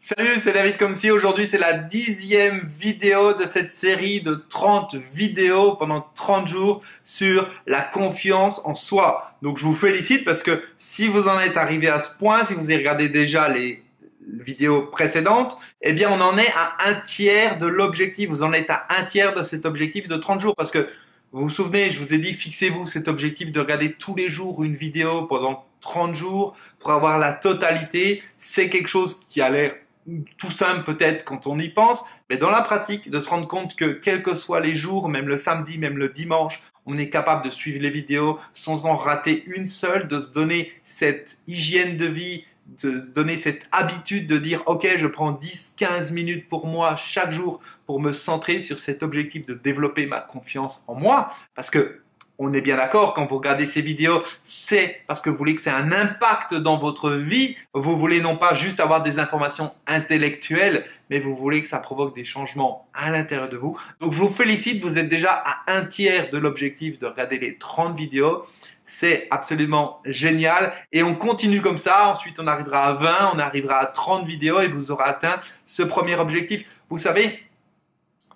Salut, c'est David Comsi. Aujourd'hui, c'est la 10e vidéo de cette série de 30 vidéos pendant 30 jours sur la confiance en soi. Donc, je vous félicite parce que si vous en êtes arrivé à ce point, si vous avez regardé déjà les vidéos précédentes, eh bien, on en est à un tiers de l'objectif. Vous en êtes à un tiers de cet objectif de 30 jours parce que vous vous souvenez, je vous ai dit, fixez-vous cet objectif de regarder tous les jours une vidéo pendant 30 jours pour avoir la totalité. C'est quelque chose qui a l'air tout simple peut-être quand on y pense, mais dans la pratique, de se rendre compte que quels que soient les jours, même le samedi, même le dimanche, on est capable de suivre les vidéos sans en rater une seule, de se donner cette hygiène de vie, de se donner cette habitude de dire ok, je prends 10-15 minutes pour moi chaque jour pour me centrer sur cet objectif de développer ma confiance en moi, parce que on est bien d'accord, quand vous regardez ces vidéos, c'est parce que vous voulez que c'est un impact dans votre vie. Vous voulez non pas juste avoir des informations intellectuelles, mais vous voulez que ça provoque des changements à l'intérieur de vous. Donc je vous félicite, vous êtes déjà à un tiers de l'objectif de regarder les 30 vidéos. C'est absolument génial. Et on continue comme ça. Ensuite, on arrivera à 20, on arrivera à 30 vidéos et vous aurez atteint ce premier objectif. Vous savez,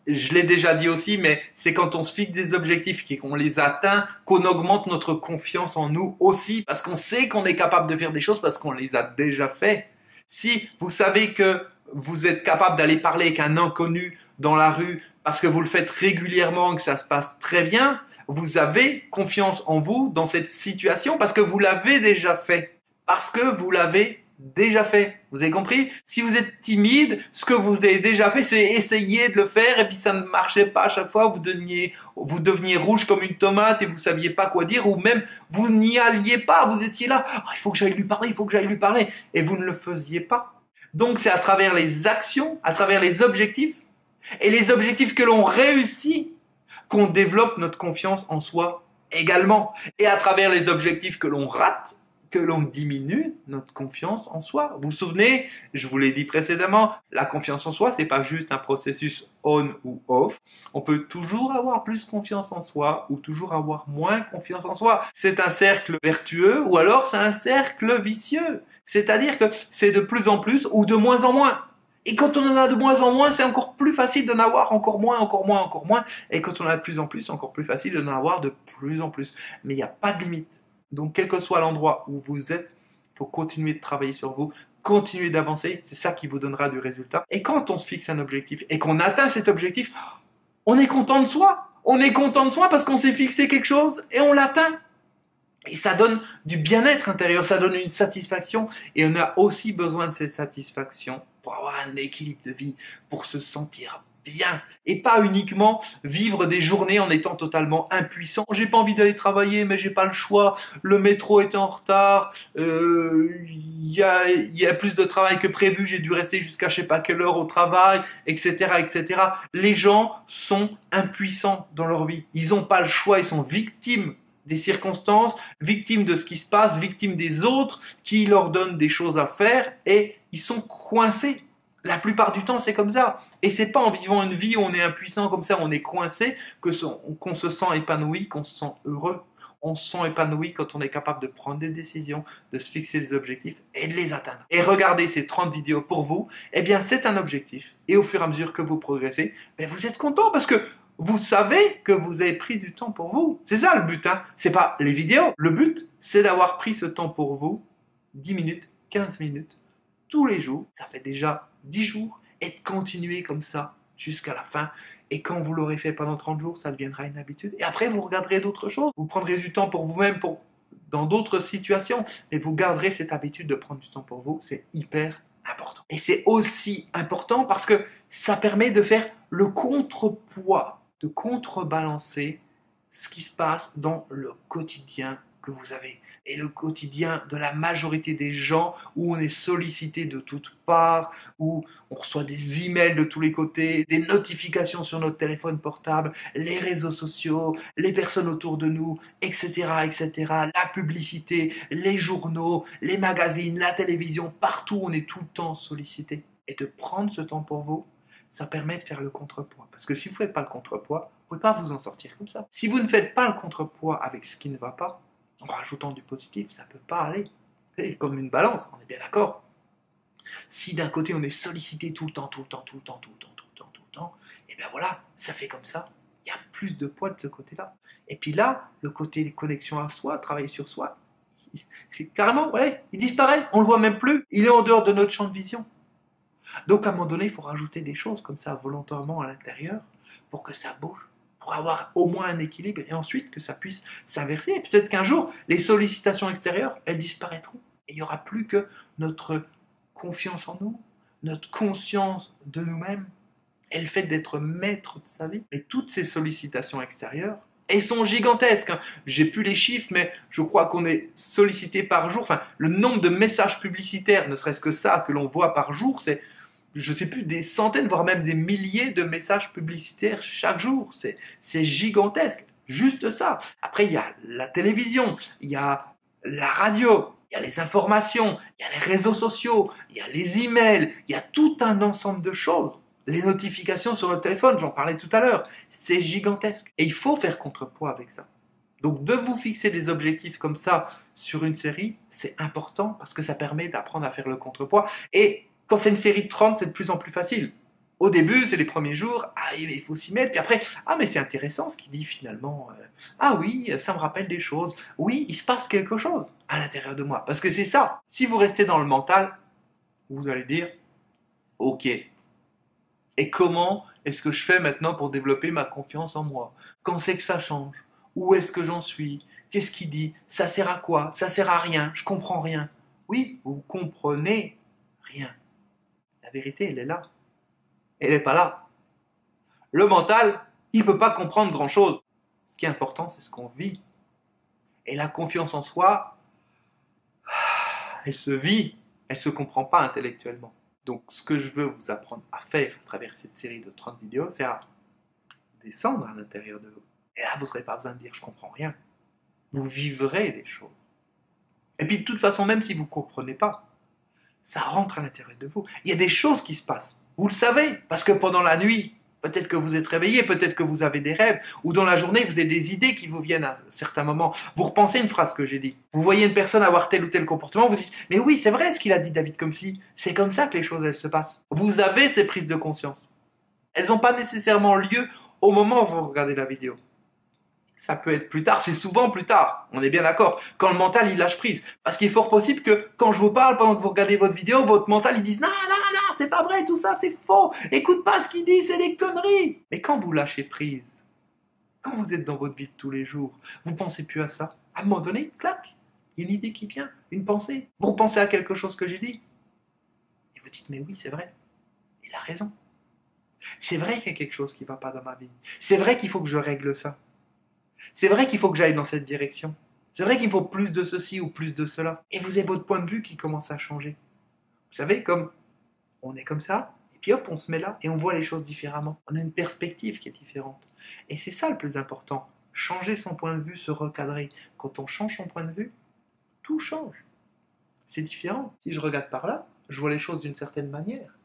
je l'ai déjà dit aussi, mais c'est quand on se fixe des objectifs et qu'on les atteint, qu'on augmente notre confiance en nous aussi, parce qu'on sait qu'on est capable de faire des choses parce qu'on les a déjà fait. Si vous savez que vous êtes capable d'aller parler avec un inconnu dans la rue parce que vous le faites régulièrement et que ça se passe très bien, vous avez confiance en vous dans cette situation parce que vous l'avez déjà fait. Parce que vous l'avez déjà fait. Vous avez compris? Si vous êtes timide, ce que vous avez déjà fait, c'est essayer de le faire et puis ça ne marchait pas à chaque fois. Vous deveniez rouge comme une tomate et vous saviez pas quoi dire ou même vous n'y alliez pas. Vous étiez là. Oh, il faut que j'aille lui parler, il faut que j'aille lui parler. Et vous ne le faisiez pas. Donc c'est à travers les actions, à travers les objectifs et les objectifs que l'on réussit qu'on développe notre confiance en soi également. Et à travers les objectifs que l'on rate, que l'on diminue notre confiance en soi. Vous vous souvenez, je vous l'ai dit précédemment, la confiance en soi, c'est pas juste un processus on ou off. On peut toujours avoir plus confiance en soi ou toujours avoir moins confiance en soi. C'est un cercle vertueux ou alors c'est un cercle vicieux. C'est-à-dire que c'est de plus en plus ou de moins en moins. Et quand on en a de moins en moins, c'est encore plus facile d'en avoir encore moins, encore moins, encore moins. Et quand on en a de plus en plus, c'est encore plus facile d'en avoir de plus en plus. Mais il n'y a pas de limite. Donc, quel que soit l'endroit où vous êtes, il faut continuer de travailler sur vous, continuer d'avancer, c'est ça qui vous donnera du résultat. Et quand on se fixe un objectif et qu'on atteint cet objectif, on est content de soi. On est content de soi parce qu'on s'est fixé quelque chose et on l'atteint. Et ça donne du bien-être intérieur, ça donne une satisfaction. Et on a aussi besoin de cette satisfaction pour avoir un équilibre de vie, pour se sentir bien. Et pas uniquement vivre des journées en étant totalement impuissant. J'ai pas envie d'aller travailler, mais j'ai pas le choix. Le métro est en retard. Il y a plus de travail que prévu. J'ai dû rester jusqu'à je sais pas quelle heure au travail, etc., etc. Les gens sont impuissants dans leur vie. Ils ont pas le choix. Ils sont victimes des circonstances, victimes de ce qui se passe, victimes des autres qui leur donnent des choses à faire et ils sont coincés. La plupart du temps, c'est comme ça. Et c'est pas en vivant une vie où on est impuissant comme ça, on est coincé, qu'on se sent épanoui, qu'on se sent heureux. On se sent épanoui quand on est capable de prendre des décisions, de se fixer des objectifs et de les atteindre. Et regardez ces 30 vidéos pour vous, eh bien c'est un objectif. Et au fur et à mesure que vous progressez, vous êtes content parce que vous savez que vous avez pris du temps pour vous. C'est ça le but, hein. C'est pas les vidéos. Le but, c'est d'avoir pris ce temps pour vous, 10 minutes, 15 minutes, tous les jours. Ça fait déjà 10 jours. Et de continuer comme ça jusqu'à la fin. Et quand vous l'aurez fait pendant 30 jours, ça deviendra une habitude. Et après, vous regarderez d'autres choses. Vous prendrez du temps pour vous-même, dans d'autres situations. Mais vous garderez cette habitude de prendre du temps pour vous. C'est hyper important. Et c'est aussi important parce que ça permet de faire le contrepoids, de contrebalancer ce qui se passe dans le quotidien que vous avez. Et le quotidien de la majorité des gens où on est sollicité de toutes parts, où on reçoit des emails de tous les côtés, des notifications sur notre téléphone portable, les réseaux sociaux, les personnes autour de nous, etc., etc., la publicité, les journaux, les magazines, la télévision, partout on est tout le temps sollicité. Et de prendre ce temps pour vous, ça permet de faire le contrepoids. Parce que si vous ne faites pas le contrepoids, vous ne pouvez pas vous en sortir comme ça. Si vous ne faites pas le contrepoids avec ce qui ne va pas, en rajoutant du positif, ça ne peut pas aller. C'est comme une balance, on est bien d'accord. Si d'un côté on est sollicité tout le temps, et bien voilà, ça fait comme ça. Il y a plus de poids de ce côté-là. Et puis là, le côté des connexions à soi, travailler sur soi, carrément, ouais, il disparaît, on le voit même plus. Il est en dehors de notre champ de vision. Donc à un moment donné, il faut rajouter des choses comme ça volontairement à l'intérieur pour que ça bouge, pour avoir au moins un équilibre et ensuite que ça puisse s'inverser. Et peut-être qu'un jour, les sollicitations extérieures, elles disparaîtront. Et il n'y aura plus que notre confiance en nous, notre conscience de nous-mêmes et le fait d'être maître de sa vie. Et toutes ces sollicitations extérieures, elles sont gigantesques. J'ai plus les chiffres, mais je crois qu'on est sollicité par jour. Enfin, le nombre de messages publicitaires, ne serait-ce que ça, que l'on voit par jour, c'est, je ne sais plus, des centaines, voire même des milliers de messages publicitaires chaque jour. C'est gigantesque. Juste ça. Après, il y a la télévision, il y a la radio, il y a les informations, il y a les réseaux sociaux, il y a les emails, il y a tout un ensemble de choses. Les notifications sur le téléphone, j'en parlais tout à l'heure, c'est gigantesque. Et il faut faire contrepoids avec ça. Donc de vous fixer des objectifs comme ça sur une série, c'est important parce que ça permet d'apprendre à faire le contrepoids. Et quand c'est une série de 30, c'est de plus en plus facile. Au début, c'est les premiers jours, ah, il faut s'y mettre, puis après, ah mais c'est intéressant ce qu'il dit finalement, ah oui, ça me rappelle des choses, oui, il se passe quelque chose à l'intérieur de moi. Parce que c'est ça, si vous restez dans le mental, vous allez dire, ok, et comment est-ce que je fais maintenant pour développer ma confiance en moi? Quand c'est que ça change? Où est-ce que j'en suis? Qu'est-ce qu'il dit? Ça sert à quoi? Ça sert à rien, je comprends rien. Oui, vous comprenez rien. La vérité, elle est là. Elle n'est pas là. Le mental, il ne peut pas comprendre grand-chose. Ce qui est important, c'est ce qu'on vit. Et la confiance en soi, elle se vit, elle ne se comprend pas intellectuellement. Donc, ce que je veux vous apprendre à faire à travers cette série de 30 vidéos, c'est à descendre à l'intérieur de vous. Et là, vous n'aurez pas besoin de dire « je comprends rien ». Vous vivrez des choses. Et puis, de toute façon, même si vous ne comprenez pas, ça rentre à l'intérieur de vous. Il y a des choses qui se passent. Vous le savez, parce que pendant la nuit, peut-être que vous êtes réveillé, peut-être que vous avez des rêves, ou dans la journée, vous avez des idées qui vous viennent à certains moments. Vous repensez une phrase que j'ai dit. Vous voyez une personne avoir tel ou tel comportement, vous dites « mais oui, c'est vrai ce qu'il a dit David comme si. C'est comme ça que les choses, elles se passent. » Vous avez ces prises de conscience. Elles n'ont pas nécessairement lieu au moment où vous regardez la vidéo. Ça peut être plus tard, c'est souvent plus tard, on est bien d'accord, quand le mental il lâche prise. Parce qu'il est fort possible que quand je vous parle, pendant que vous regardez votre vidéo, votre mental il dise « non, c'est pas vrai, tout ça c'est faux, écoute pas ce qu'il dit, c'est des conneries ». Mais quand vous lâchez prise, quand vous êtes dans votre vie de tous les jours, vous pensez plus à ça. À un moment donné, clac, il y a une idée qui vient, une pensée. Vous repensez à quelque chose que j'ai dit. Et vous dites « mais oui, c'est vrai, il a raison. C'est vrai qu'il y a quelque chose qui ne va pas dans ma vie. C'est vrai qu'il faut que je règle ça. C'est vrai qu'il faut que j'aille dans cette direction. C'est vrai qu'il faut plus de ceci ou plus de cela. » Et vous avez votre point de vue qui commence à changer. Vous savez, comme on est comme ça, et puis hop, on se met là et on voit les choses différemment. On a une perspective qui est différente. Et c'est ça le plus important. Changer son point de vue, se recadrer. Quand on change son point de vue, tout change. C'est différent. Si je regarde par là, je vois les choses d'une certaine manière.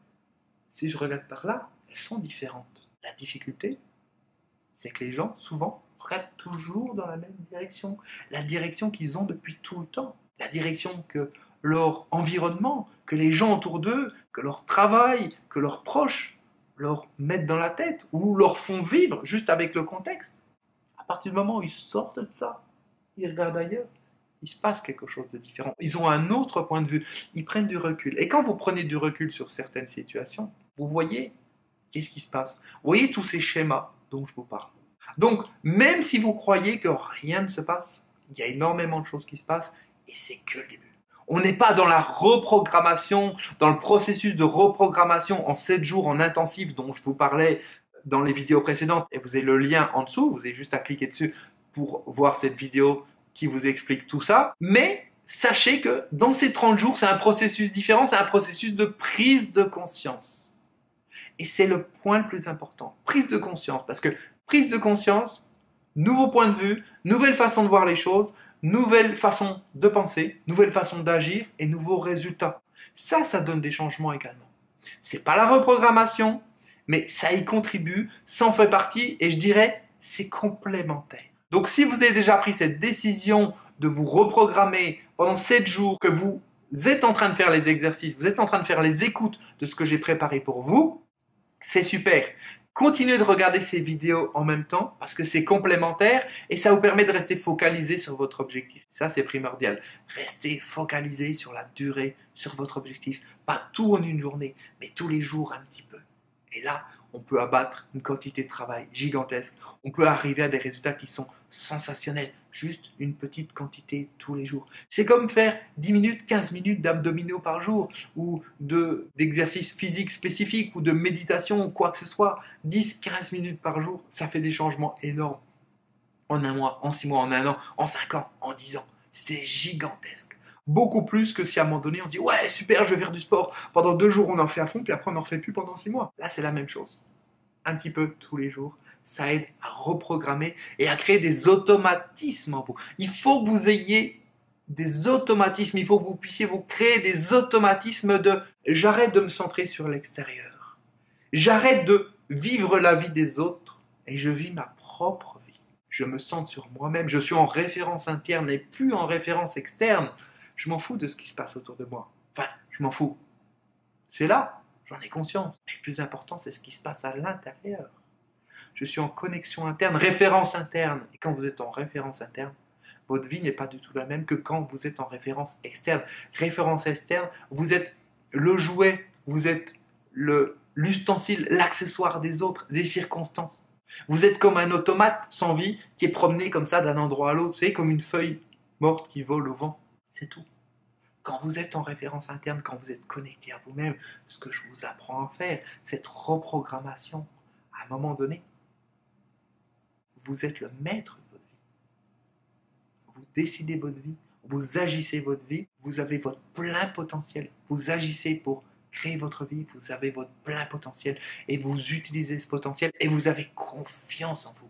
Si je regarde par là, elles sont différentes. La difficulté, c'est que les gens, souvent, regardent toujours dans la même direction. La direction qu'ils ont depuis tout le temps. La direction que leur environnement, que les gens autour d'eux, que leur travail, que leurs proches leur mettent dans la tête ou leur font vivre juste avec le contexte. À partir du moment où ils sortent de ça, ils regardent ailleurs, il se passe quelque chose de différent. Ils ont un autre point de vue, ils prennent du recul. Et quand vous prenez du recul sur certaines situations, vous voyez qu'est-ce qui se passe. Vous voyez tous ces schémas dont je vous parle. Donc, même si vous croyez que rien ne se passe, il y a énormément de choses qui se passent et c'est que le début. On n'est pas dans la reprogrammation, dans le processus de reprogrammation en 7 jours en intensif dont je vous parlais dans les vidéos précédentes. Et vous avez le lien en dessous, vous avez juste à cliquer dessus pour voir cette vidéo qui vous explique tout ça. Mais sachez que dans ces 30 jours, c'est un processus différent, c'est un processus de prise de conscience. Et c'est le point le plus important, prise de conscience. Parce que prise de conscience, nouveau point de vue, nouvelle façon de voir les choses, nouvelle façon de penser, nouvelle façon d'agir et nouveaux résultats. Ça donne des changements également. C'est pas la reprogrammation, mais ça y contribue, ça en fait partie et je dirais c'est complémentaire. Donc si vous avez déjà pris cette décision de vous reprogrammer pendant 7 jours, que vous êtes en train de faire les exercices, vous êtes en train de faire les écoutes de ce que j'ai préparé pour vous, c'est super. Continuez de regarder ces vidéos en même temps parce que c'est complémentaire et ça vous permet de rester focalisé sur votre objectif. Ça, c'est primordial. Restez focalisé sur la durée, sur votre objectif. Pas tout en une journée, mais tous les jours un petit peu. Et là, on peut abattre une quantité de travail gigantesque. On peut arriver à des résultats qui sont sensationnels. Juste une petite quantité tous les jours. C'est comme faire 10 minutes, 15 minutes d'abdominaux par jour ou d'exercices physiques spécifiques ou de méditation ou quoi que ce soit. 10, 15 minutes par jour, ça fait des changements énormes. En un mois, en 6 mois, en un an, en 5 ans, en 10 ans. C'est gigantesque. Beaucoup plus que si à un moment donné on se dit ouais super je vais faire du sport, pendant 2 jours on en fait à fond puis après on n'en refait plus pendant 6 mois. Là c'est la même chose, un petit peu tous les jours, ça aide à reprogrammer et à créer des automatismes en vous. Il faut que vous ayez des automatismes, il faut que vous puissiez vous créer des automatismes de j'arrête de me centrer sur l'extérieur, j'arrête de vivre la vie des autres et je vis ma propre vie. Je me centre sur moi-même, je suis en référence interne et plus en référence externe. Je m'en fous de ce qui se passe autour de moi. Enfin, je m'en fous. C'est là, j'en ai conscience. Mais le plus important, c'est ce qui se passe à l'intérieur. Je suis en connexion interne, référence interne. Et quand vous êtes en référence interne, votre vie n'est pas du tout la même que quand vous êtes en référence externe. Référence externe, vous êtes le jouet, vous êtes l'ustensile, l'accessoire des autres, des circonstances. Vous êtes comme un automate sans vie qui est promené comme ça d'un endroit à l'autre. Vous savez, comme une feuille morte qui vole au vent. C'est tout. Quand vous êtes en référence interne, quand vous êtes connecté à vous-même, ce que je vous apprends à faire, cette reprogrammation, à un moment donné, vous êtes le maître de votre vie. Vous décidez votre vie, vous agissez votre vie, vous avez votre plein potentiel. Vous agissez pour créer votre vie, vous avez votre plein potentiel et vous utilisez ce potentiel et vous avez confiance en vous.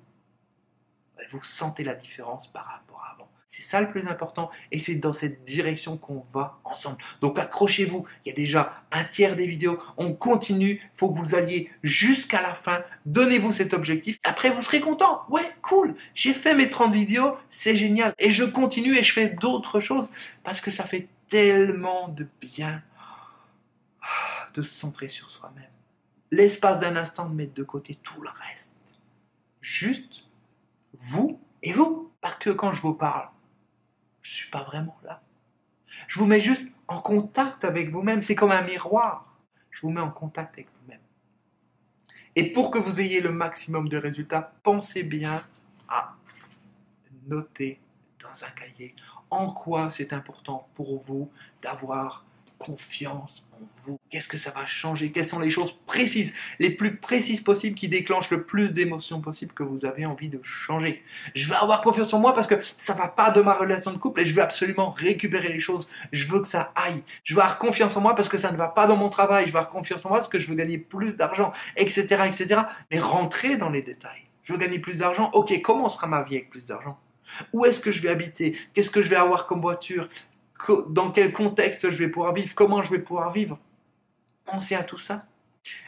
Et vous sentez la différence par rapport à avant. C'est ça le plus important et c'est dans cette direction qu'on va ensemble. Donc accrochez-vous, il y a déjà un tiers des vidéos, on continue, il faut que vous alliez jusqu'à la fin, donnez-vous cet objectif, après vous serez content, ouais cool, j'ai fait mes 30 vidéos, c'est génial et je continue et je fais d'autres choses parce que ça fait tellement de bien de se centrer sur soi-même. L'espace d'un instant de mettre de côté tout le reste. Juste vous et vous, parce que quand je vous parle, je ne suis pas vraiment là. Je vous mets juste en contact avec vous-même. C'est comme un miroir. Je vous mets en contact avec vous-même. Et pour que vous ayez le maximum de résultats, pensez bien à noter dans un cahier en quoi c'est important pour vous d'avoir confiance en vous. Qu'est-ce que ça va changer? Quelles sont les choses précises, les plus précises possibles qui déclenchent le plus d'émotions possibles que vous avez envie de changer? Je veux avoir confiance en moi parce que ça va pas de ma relation de couple et je veux absolument récupérer les choses. Je veux que ça aille. Je veux avoir confiance en moi parce que ça ne va pas dans mon travail. Je veux avoir confiance en moi parce que je veux gagner plus d'argent, etc., etc. Mais rentrez dans les détails. Je veux gagner plus d'argent. Ok, comment sera ma vie avec plus d'argent? Où est-ce que je vais habiter? Qu'est-ce que je vais avoir comme voiture? Dans quel contexte je vais pouvoir vivre, comment je vais pouvoir vivre. Pensez à tout ça.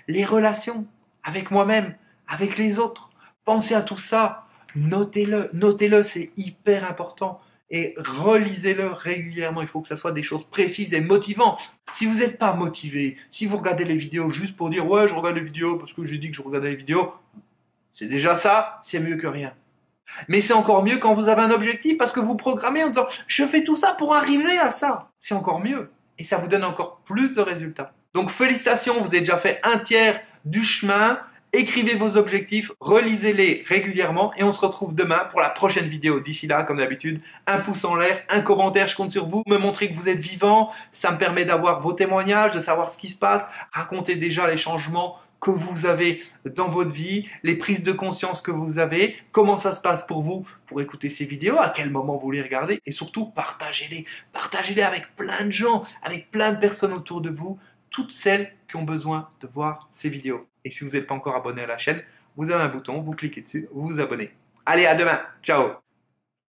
Les relations avec moi-même, avec les autres. Pensez à tout ça. Notez-le, c'est hyper important. Et relisez-le régulièrement. Il faut que ça soit des choses précises et motivantes. Si vous n'êtes pas motivé, si vous regardez les vidéos juste pour dire « Ouais, je regarde les vidéos parce que j'ai dit que je regardais les vidéos », c'est déjà ça, c'est mieux que rien. Mais c'est encore mieux quand vous avez un objectif parce que vous programmez en disant « Je fais tout ça pour arriver à ça ». C'est encore mieux et ça vous donne encore plus de résultats. Donc félicitations, vous avez déjà fait un tiers du chemin. Écrivez vos objectifs, relisez-les régulièrement et on se retrouve demain pour la prochaine vidéo. D'ici là, comme d'habitude, un pouce en l'air, un commentaire, je compte sur vous. Me montrer que vous êtes vivant, ça me permet d'avoir vos témoignages, de savoir ce qui se passe. Racontez déjà les changements que vous avez dans votre vie, les prises de conscience que vous avez, comment ça se passe pour vous pour écouter ces vidéos, à quel moment vous les regardez et surtout partagez-les. Partagez-les avec plein de gens, avec plein de personnes autour de vous, toutes celles qui ont besoin de voir ces vidéos. Et si vous n'êtes pas encore abonné à la chaîne, vous avez un bouton, vous cliquez dessus, vous vous abonnez. Allez, à demain. Ciao.